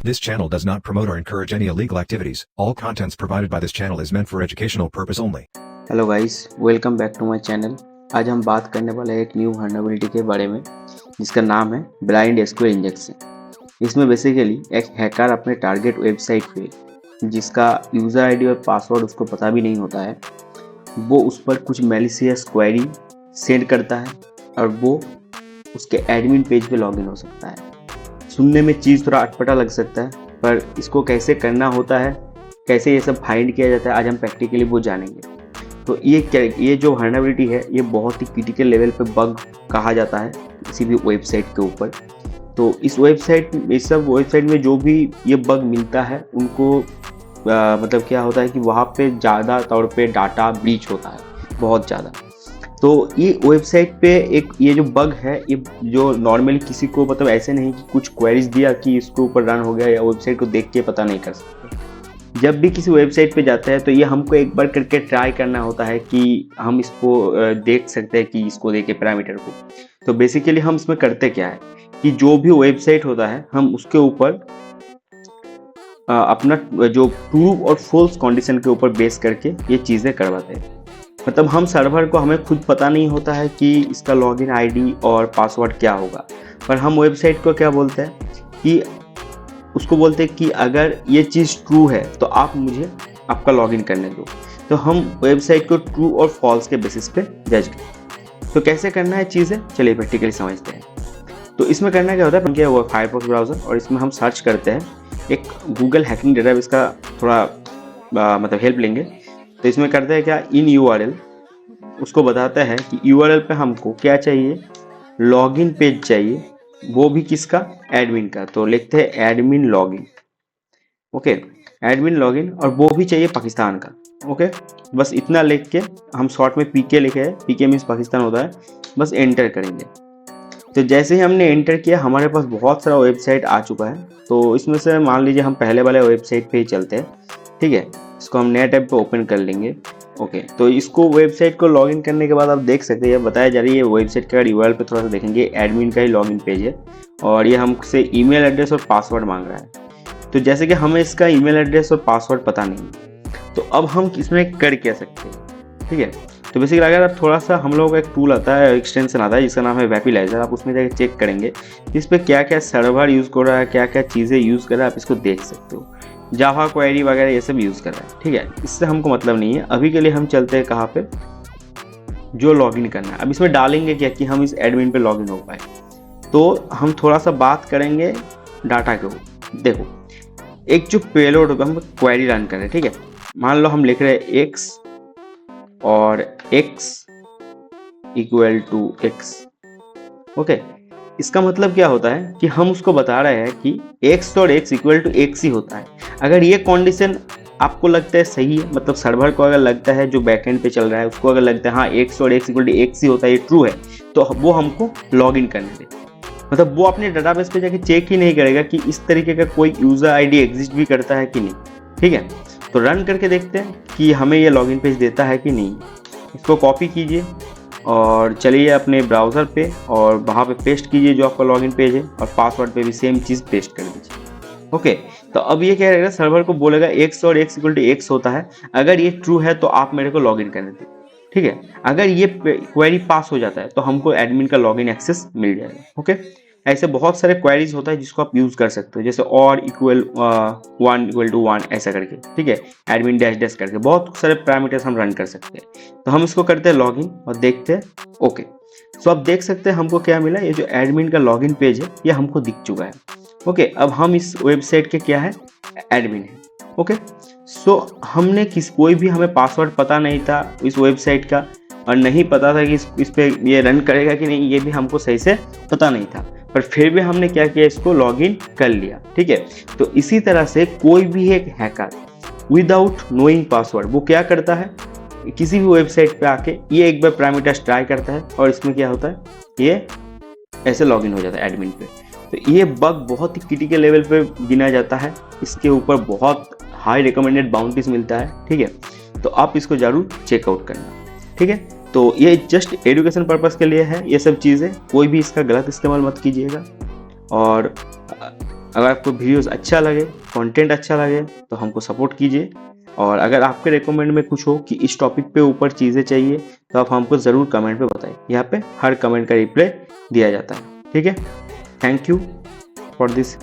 This channel does not promote or encourage any illegal activities. All contents provided by this channel is meant for educational purpose only. Hello guys, welcome back to my channel. आज हम बात करने वाले हैं एक new vulnerability के बारे में जिसका नाम है ब्लाइंड एसक्यूएल इंजेक्शन। इसमें बेसिकली एक हैकर अपने टारगेट वेबसाइट पे जिसका यूज़र आईडी और पासवर्ड उसको पता भी नहीं होता है, वो उस पर कुछ मैलिशियस क्वेरी सेंड करता है और वो उसके एडमिन पेज पे लॉगिन हो सकता है। सुनने में चीज़ थोड़ा अटपटा लग सकता है, पर इसको कैसे करना होता है, कैसे ये सब फाइंड किया जाता है, आज हम प्रैक्टिकली वो जानेंगे। तो ये जो वल्नरेबिलिटी है ये बहुत ही क्रिटिकल लेवल पे बग कहा जाता है किसी भी वेबसाइट के ऊपर। तो इस सब वेबसाइट में जो भी ये बग मिलता है उनको मतलब क्या होता है कि वहाँ पे ज़्यादा तौर पे डाटा ब्रीच होता है, बहुत ज़्यादा। तो ये वेबसाइट पे एक ये जो बग है, ये जो नॉर्मली किसी को मतलब ऐसे नहीं कि कुछ क्वेरीज दिया कि इसके ऊपर रन हो गया या वेबसाइट को देख के पता नहीं कर सकते। जब भी किसी वेबसाइट पे जाते हैं तो ये हमको एक बार करके ट्राई करना होता है कि हम इसको देख सकते हैं कि इसको देखे पैरामीटर को। तो बेसिकली हम इसमें करते क्या है कि जो भी वेबसाइट होता है हम उसके ऊपर अपना जो ट्रू और फॉल्स कंडीशन के ऊपर बेस करके ये चीज़ें करवाते हैं। मतलब हम सर्वर को हमें खुद पता नहीं होता है कि इसका लॉगिन आईडी और पासवर्ड क्या होगा, पर हम वेबसाइट को क्या बोलते हैं कि उसको बोलते हैं कि अगर ये चीज़ ट्रू है तो आप मुझे आपका लॉगिन करने दो। तो हम वेबसाइट को ट्रू और फॉल्स के बेसिस पे जज करें। तो कैसे करना है चीज़ें, चलिए प्रैक्टिकली समझते हैं। तो इसमें करना क्या होता है, क्या हुआ फायरफॉक्स ब्राउज़र, और इसमें हम सर्च करते हैं एक गूगल हैकिंग डेटाबेस का थोड़ा मतलब हेल्प लेंगे। तो इसमें करते हैं क्या, इन URL उसको बताता है कि URL पे हमको क्या चाहिए, लॉगिन पेज चाहिए, वो भी किसका, एडमिन का। तो लिखते हैं admin login, okay, admin login, और वो भी चाहिए पाकिस्तान का, ओके। बस इतना लिख के हम शॉर्ट में PK लिखे है, PK मीन्स पाकिस्तान होता है, बस एंटर करेंगे। तो जैसे ही हमने एंटर किया हमारे पास बहुत सारा वेबसाइट आ चुका है। तो इसमें से मान लीजिए हम पहले वाले वेबसाइट पे ही चलते हैं, ठीक है। इसको हम नया टैब पे ओपन कर लेंगे, ओके। तो इसको वेबसाइट को लॉगिन करने के बाद आप देख सकते हैं बताया जा रही है वेबसाइट का URL पे थोड़ा सा देखेंगे, एडमिन का ही लॉगिन पेज है और ये हमसे ईमेल एड्रेस और पासवर्ड मांग रहा है। तो जैसे कि हमें इसका ईमेल एड्रेस और पासवर्ड पता नहीं है, तो अब हम इसमें कर क्या सकते हैं, ठीक है। तो बेसिकली अगर आप थोड़ा सा, हम लोगों का एक टूल आता है, एक्सटेंशन आता है जिसका नाम है वेपिलाइजर, आप उसमें जाकर चेक करेंगे इस पर क्या क्या सर्वर यूज़ कर रहा है, क्या क्या चीज़ें यूज़ कर रहा है, आप इसको देख सकते हो। जावा क्वेरी वगैरह ये सब यूज़ कर रहा है, ठीक है। इससे हमको मतलब नहीं है, अभी के लिए हम चलते हैं कहाँ पे, जो लॉगिन करना है। अब इसमें डालेंगे क्या कि हम इस एडमिन पे लॉगिन हो पाए। तो हम थोड़ा सा बात करेंगे डाटा के ऊपर। देखो, एक जो पेलोड होगा, हम क्वेरी रन कर रहे हैं, ठीक है। मान लो हम लिख रहे हैं x और x equal to x, okay. इसका मतलब क्या होता है कि हम उसको बता रहे हैं कि x और x इक्वल टू x ही होता है। अगर ये कंडीशन आपको लगता है सही है, मतलब सर्वर को अगर लगता है, जो बैकएंड पे चल रहा है उसको अगर लगता है हाँ x और x इक्वल टू x ही होता है, ये ट्रू है, तो वो हमको लॉगिन करने दे। मतलब वो अपने डाटाबेस पे जाके चेक ही नहीं करेगा कि इस तरीके का कोई यूज़र आईडी एग्जिस्ट भी करता है कि नहीं, ठीक है। तो रन करके देखते हैं कि हमें ये लॉगिन पेज देता है कि नहीं। इसको कॉपी कीजिए और चलिए अपने ब्राउज़र पे और वहाँ पे पेस्ट कीजिए जो आपका लॉगिन पेज है, और पासवर्ड पे भी सेम चीज़ पेस्ट कर दीजिए, ओके। तो अब ये क्या रहेगा, सर्वर को बोलेगा x और x इक्वल टू x होता है, अगर ये ट्रू है तो आप मेरे को लॉगिन करने दीजिए, ठीक है। अगर ये क्वेरी पास हो जाता है तो हमको एडमिन का लॉगिन एक्सेस मिल जाएगा, ओके। ऐसे बहुत सारे क्वेरीज होता है जिसको आप यूज़ कर सकते हो, जैसे और इक्वल 1 इक्वल टू 1 ऐसा करके, ठीक है, एडमिन डैश डैश करके बहुत सारे पैरामीटर्स हम रन कर सकते हैं। तो हम इसको करते हैं लॉगिन और देखते हैं, ओके। सो आप देख सकते हैं हमको क्या मिला, ये जो एडमिन का लॉगिन पेज है ये हमको दिख चुका है, ओके। अब हम इस वेबसाइट के क्या है, एडमिन है, ओके। सो हमने कोई भी हमें पासवर्ड पता नहीं था इस वेबसाइट का, और नहीं पता था कि इस पे ये रन करेगा कि नहीं, ये भी हमको सही से पता नहीं था, पर फिर भी हमने क्या किया, इसको लॉगिन कर लिया, ठीक है। तो इसी तरह से कोई भी एक हैकर विदाउट नोइंग पासवर्ड वो क्या करता है, किसी भी वेबसाइट पे आके ये एक बार पैरामीटर्स ट्राई करता है और इसमें क्या होता है, ये ऐसे लॉगिन हो जाता है एडमिन पे। तो ये बग बहुत ही क्रिटिकल लेवल पे गिना जाता है, इसके ऊपर बहुत हाई रिकमेंडेड बाउंटीज मिलता है, ठीक है। तो आप इसको जरूर चेकआउट करना, ठीक है। तो ये जस्ट एजुकेशन पर्पस के लिए है ये सब चीज़ें, कोई भी इसका गलत इस्तेमाल मत कीजिएगा। और अगर आपको वीडियोस अच्छा लगे, कंटेंट अच्छा लगे तो हमको सपोर्ट कीजिए, और अगर आपके रिकमेंड में कुछ हो कि इस टॉपिक पे ऊपर चीज़ें चाहिए तो आप हमको ज़रूर कमेंट पे बताएं। यहाँ पे हर कमेंट का रिप्लाई दिया जाता है। ठीक है, थैंक यू फॉर दिस